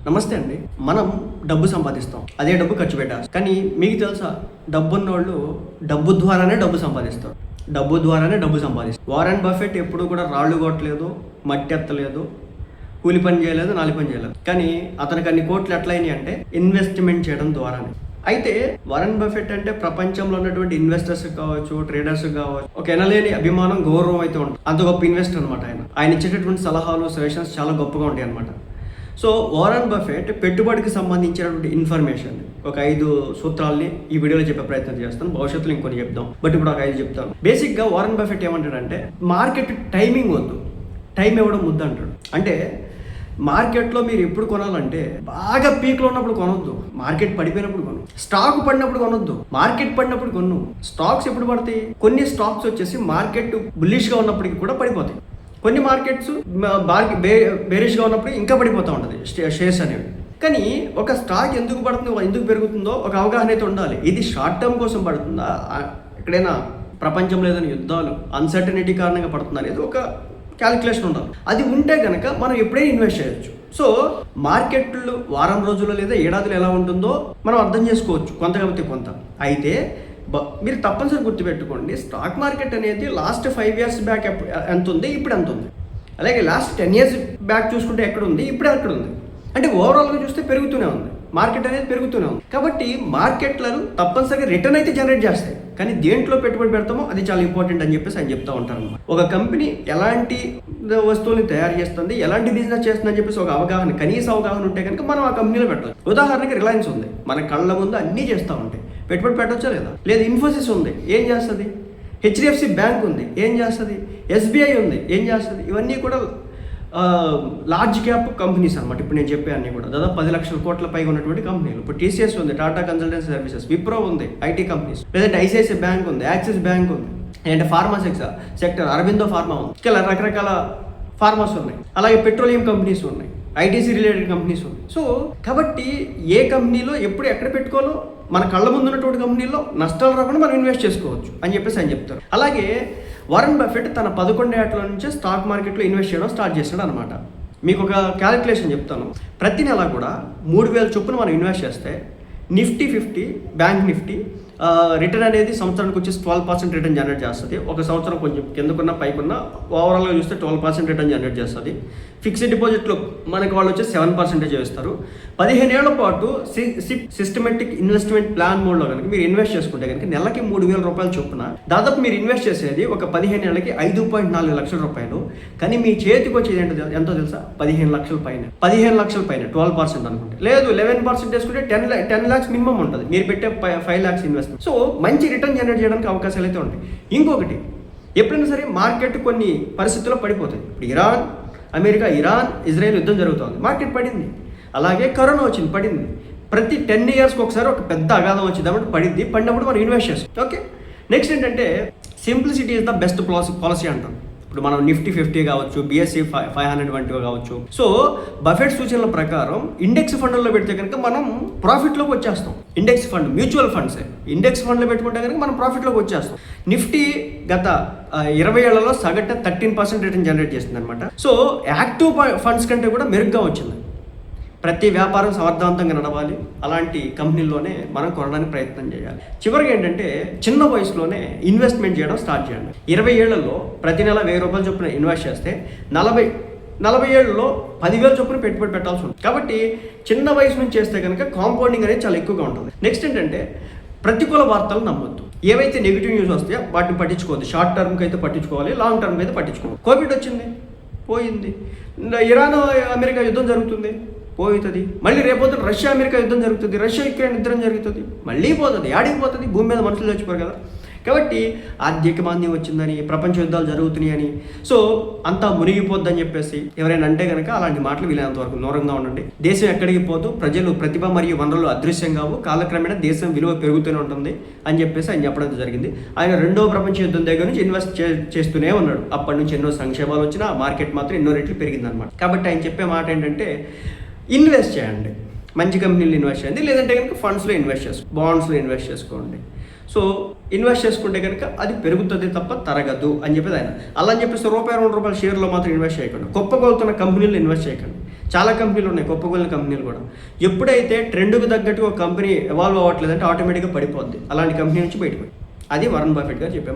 నమస్తే అండి. మనం డబ్బు సంపాదిస్తాం, అదే డబ్బు ఖర్చు పెట్టాలి. కానీ మీకు తెలుసా, డబ్బు ఉన్నోళ్ళు డబ్బు ద్వారానే డబ్బు సంపాదిస్తారు. వారెన్ బఫెట్ ఎప్పుడు కూడా రాళ్ళు కొట్టలేదు, మట్టి ఎత్తలేదు, కూలి పని చేయలేదు, నాలి పని చేయలేదు. కానీ అతనికి అన్ని కోట్లు ఎట్లయినాయి అంటే ఇన్వెస్ట్మెంట్ చేయడం ద్వారానే. అయితే వారెన్ బఫెట్ అంటే ప్రపంచంలో ఉన్నటువంటి ఇన్వెస్టర్స్ కావచ్చు, ట్రేడర్స్ కావచ్చు, ఒక ఎనలేని అభిమానం, గౌరవం అయితే ఉంటుంది. అంత గొప్ప ఇన్వెస్టర్ అనమాట ఆయన ఇచ్చేటటువంటి సలహాలు, సజెషన్స్ చాలా గొప్పగా ఉంటాయి అనమాట. సో వారెన్ బఫెట్ పెట్టుబడికి సంబంధించినటువంటి ఇన్ఫర్మేషన్ ఒక 5 సూత్రాలని ఈ వీడియోలో చెప్పే ప్రయత్నం చేస్తాను. భవిష్యత్తులో ఇంకొని చెప్తాం, బట్ ఇప్పుడు ఒక 5 చెప్తాను. బేసిక్గా వారెన్ బఫెట్ ఏమంటాడంటే మార్కెట్ టైమింగ్ వద్దు, టైం ఇవ్వడం ముద్దు అంటాడు. అంటే మార్కెట్లో మీరు ఎప్పుడు కొనాలంటే బాగా పీక్లో ఉన్నప్పుడు కొనొద్దు, మార్కెట్ పడిపోయినప్పుడు కొను. స్టాక్ పడినప్పుడు కొనొద్దు, మార్కెట్ పడినప్పుడు కొను. స్టాక్స్ ఎప్పుడు పడతాయి? కొన్ని స్టాక్స్ వచ్చేసి మార్కెట్ బుల్లిష్గా ఉన్నప్పటికీ కూడా పడిపోతాయి. కొన్ని మార్కెట్స్ బేరిష్గా ఉన్నప్పుడు ఇంకా పడిపోతూ ఉంటుంది షేర్స్ అనేవి. కానీ ఒక స్టాక్ ఎందుకు పడుతుందో, ఎందుకు పెరుగుతుందో ఒక అవగాహన అయితే ఉండాలి. ఇది షార్ట్ టర్మ్ కోసం పడుతుందా, ఎక్కడైనా ప్రపంచంలో ఏదైనా యుద్ధాలు, అన్సర్టనిటీ కారణంగా పడుతుందా అనేది ఒక క్యాలిక్యులేషన్ ఉండాలి. అది ఉంటే కనుక మనం ఎప్పుడైనా ఇన్వెస్ట్ చేయొచ్చు. సో మార్కెట్లు వారం రోజుల్లో లేదా ఏడాదిలో ఎలా ఉంటుందో మనం అర్థం చేసుకోవచ్చు, కొంత కాబట్టి కొంత. అయితే మీరు తప్పనిసరి గుర్తుపెట్టుకోండి, స్టాక్ మార్కెట్ అనేది లాస్ట్ 5 years బ్యాక్ ఎంత ఉంది, ఇప్పుడు ఎంత ఉంది. అలాగే లాస్ట్ 10 years బ్యాక్ చూసుకుంటే ఎక్కడ ఉంది, ఇప్పుడు ఎక్కడ ఉంది. అంటే ఓవరాల్గా చూస్తే పెరుగుతూనే ఉంది, మార్కెట్ అనేది పెరుగుతూనే ఉంది. కాబట్టి మార్కెట్లను తప్పనిసరిగా రిటర్న్ అయితే జనరేట్ చేస్తాయి. కానీ దేంట్లో పెట్టుబడి పెడతామో అది చాలా ఇంపార్టెంట్ అని చెప్పేసి ఆయన చెప్తా ఉంటారు. ఒక కంపెనీ ఎలాంటి వస్తువుని తయారు చేస్తుంది, ఎలాంటి బిజినెస్ చేస్తుంది అని చెప్పేసి ఒక అవగాహన, కనీస అవగాహన ఉంటే కనుక మనం ఆ కంపెనీలో పెట్టాలి. ఉదాహరణకి రిలయన్స్ ఉంది, మన కళ్ళ ముందు అన్నీ చేస్తూ ఉంటాయి, పెట్టుబడి పెట్టచ్చా లేదా? లేదా ఇన్ఫోసిస్ ఉంది, ఏం చేస్తుంది? హెచ్డిఎఫ్సి బ్యాంక్ ఉంది, ఏం చేస్తుంది? ఎస్బీఐ ఉంది, ఏం చేస్తుంది? ఇవన్నీ కూడా లార్జ్ క్యాప్ కంపెనీస్ అనమాట. ఇప్పుడు నేను చెప్పే అన్నీ కూడా దాదాపు 10 లక్షల కోట్ల పైగా ఉన్నటువంటి కంపెనీలు. ఇప్పుడు టీసీఎస్ ఉంది, టాటా కన్సల్టెన్సీ సర్వీసెస్, విప్రో ఉంది, ఐటీ కంపెనీస్, లేదంటే ఐసిఐసిఐ బ్యాంక్ ఉంది, యాక్సిస్ బ్యాంక్ ఉంది, లేదంటే ఫార్మా సెక్టర్ అరబిందో ఫార్మా ఉంది, ఇలా రకరకాల ఫార్మాస్ ఉన్నాయి. అలాగే పెట్రోలియం కంపెనీస్ ఉన్నాయి, ఐటీసీ రిలేటెడ్ కంపెనీస్ ఉన్నాయి. సో కాబట్టి ఏ కంపెనీలో ఎప్పుడు ఎక్కడ పెట్టుకోవాలో, మన కళ్ళ ముందు ఉన్నటువంటి కంపెనీలో నష్టాలు రాకుండా మనం ఇన్వెస్ట్ చేసుకోవచ్చు అని చెప్పేసి ఆయన చెప్తారు. అలాగే వారెన్ బఫెట్ తన 11 ఏళ్ల నుంచే స్టాక్ మార్కెట్లో ఇన్వెస్ట్ చేయడం స్టార్ట్ చేశాడు అనమాట. మీకు ఒక క్యాలిక్యులేషన్ చెప్తాను. ప్రతి నెల కూడా 3,000 చొప్పున మనం ఇన్వెస్ట్ చేస్తే నిఫ్టీ 50, బ్యాంక్ నిఫ్టీ రిటర్న్ అనేది సంవత్సరానికి వచ్చేసి 12% రిటర్న్ జనరేట్ చేస్తుంది. ఒక సంవత్సరం కొంచెం కిందకున్న పైకున్న ఓవరాల్గా చూస్తే 12% రిటర్న్ జనరేట్ చేస్తుంది. ఫిక్స్డ్ డిపాజిట్లో మనకి వాళ్ళు వచ్చి 7% ఇస్తారు. 15 ఏళ్ల పాటు సిస్టమేటిక్ ఇన్వెస్ట్మెంట్ ప్లాన్ మోడ్లో కనుక మీరు ఇన్వెస్ట్ చేసుకుంటే కనుక నెలకి 3,000 రూపాయలు చొప్పున దాదాపు మీరు ఇన్వెస్ట్ చేసేది ఒక 15 ఏళ్ళకి 5.4 లక్షల రూపాయలు. కానీ మీ చేతికి వచ్చేది ఎంతో తెలుసా? 15 లక్షల పైన. 15 లక్షల పైన 12% అనుకుంటే, లేదు 11% వేసుకుంటే 10 lakhs మినిమం ఉంటుంది మీరు పెట్టే 5 lakhs ఇన్వెస్ట్. సో మంచి రిటర్న్ జనరేట్ చేయడానికి అవకాశాలు అయితే ఉంటాయి. ఇంకొకటి, ఎప్పుడైనా సరే మార్కెట్ కొన్ని పరిస్థితుల్లో పడిపోతాయి. ఇప్పుడు ఇరాన్ ఇజ్రాయెల్ యుద్ధం జరుగుతుంది, మార్కెట్ పడింది. అలాగే కరోనా వచ్చింది, పడింది. ప్రతి 10 yearsకి ఒకసారి ఒక పెద్ద అగాధం వచ్చింది కాబట్టి పడినప్పుడు మనం ఇన్వెస్ట్ చేస్తాం. ఓకే, నెక్స్ట్ ఏంటంటే simplicity is the best policy అంటాం. ఇప్పుడు మనం నిఫ్టీ 50 కావచ్చు, BSE 500 వంటివి కావచ్చు. సో బఫెట్ సూచనల ప్రకారం ఇండెక్స్ ఫండ్లలో పెడితే కనుక మనం ప్రాఫిట్లోకి వచ్చేస్తాం. Index fund, mutual funds index ఫండ్లో పెట్టుకుంటే కనుక మనం ప్రాఫిట్లోకి వచ్చేస్తాం. నిఫ్టీ గత 20 ఏళ్లలో సగటున 13% రిటర్న్ జనరేట్ చేస్తుంది అనమాట. సో యాక్టివ్ ఫండ్స్ కంటే కూడా మెరుగ్గా వచ్చింది. ప్రతి వ్యాపారం సమర్థవంతంగా నడవాలి, అలాంటి కంపెనీల్లోనే మనం కొనడానికి ప్రయత్నం చేయాలి. చివరికి ఏంటంటే చిన్న వయసులోనే ఇన్వెస్ట్మెంట్ చేయడం స్టార్ట్ చేయండి. 20 ఏళ్లలో ప్రతి నెల 1000 రూపాయలు చొప్పున ఇన్వెస్ట్ చేస్తే 40 ఏళ్లలో 10,000 చొప్పున పెట్టుబడి పెట్టాల్సి ఉంటుంది. కాబట్టి చిన్న వయసు నుంచి చేస్తే కనుక కాంపౌండింగ్ అనేది చాలా ఎక్కువగా ఉంటుంది. నెక్స్ట్ ఏంటంటే ప్రతికూల వార్తలు నమ్మొద్దు. ఏవైతే నెగిటివ్ న్యూస్ వస్తాయో వాటిని పట్టించుకోవద్దు. షార్ట్ టర్మ్కి అయితే పట్టించుకోవాలి, లాంగ్ టర్మ్కి అయితే పట్టించుకోవాలి. కోవిడ్ వచ్చింది, పోయింది. ఇరాన్ అమెరికా యుద్ధం జరుగుతుంది, పోతుంది. మళ్ళీ రేపోతే రష్యా అమెరికా యుద్ధం జరుగుతుంది, రష్యా యుక్రెయిన్ యుద్ధం జరుగుతుంది, మళ్ళీ పోతుంది. ఆడికి పోతుంది, భూమి మీద మనుషులు చచ్చిపోరు కదా. కాబట్టి ఆర్థిక మాంద్యం వచ్చిందని, ప్రపంచ యుద్ధాలు జరుగుతున్నాయని, సో అంతా మునిగిపోద్దని చెప్పేసి ఎవరైనా అంటే కనుక అలాంటి మాటలు వీలైనంత వరకు దూరంగా ఉండండి. దేశం ఎక్కడికి పోతూ ప్రజలు ప్రతిభ మరియు వనరులు అదృశ్యం కావు, కాలక్రమేణా దేశం విలువ పెరుగుతూనే ఉంటుంది అని చెప్పేసి ఆయన చెప్పడం జరిగింది. ఆయన 2వ ప్రపంచ యుద్ధం దగ్గర నుంచి ఇన్వెస్ట్ చేస్తూనే ఉన్నాడు. అప్పటి నుంచి ఎన్నో సంక్షేమాలు వచ్చినా మార్కెట్ మాత్రం ఎన్నో రెట్లు పెరిగిందనమాట. కాబట్టి ఆయన చెప్పే మాట ఏంటంటే ఇన్వెస్ట్ చేయండి, మంచి కంపెనీలు ఇన్వెస్ట్ చేయండి, లేదంటే కనుక ఫండ్స్లో ఇన్వెస్ట్ చేసుకోండి, బాండ్స్లో ఇన్వెస్ట్ చేసుకోండి. సో ఇన్వెస్ట్ చేసుకుంటే కనుక అది పెరుగుతుంది తప్ప తరగదు అని చెప్పేది ఆయన. అలా అని చెప్పేసి ₹2 2 షేర్లో మాత్రం ఇన్వెస్ట్ చేయకండి, గొప్ప కొలుతున్న కంపెనీలు ఇన్వెస్ట్ చేయకండి. చాలా కంపెనీలు ఉన్నాయి, కుప్పకూలిన కంపెనీలు కూడా. ఎప్పుడైతే ట్రెండ్కి తగ్గట్టు ఒక కంపెనీ ఎవాల్వ్ అవ్వట్లేదంటే ఆటోమేటిక్గా పడిపోద్ది. అలాంటి కంపెనీ నుంచి బయటపడి, అది వారన్ బఫెట్ గారు చెప్పాము.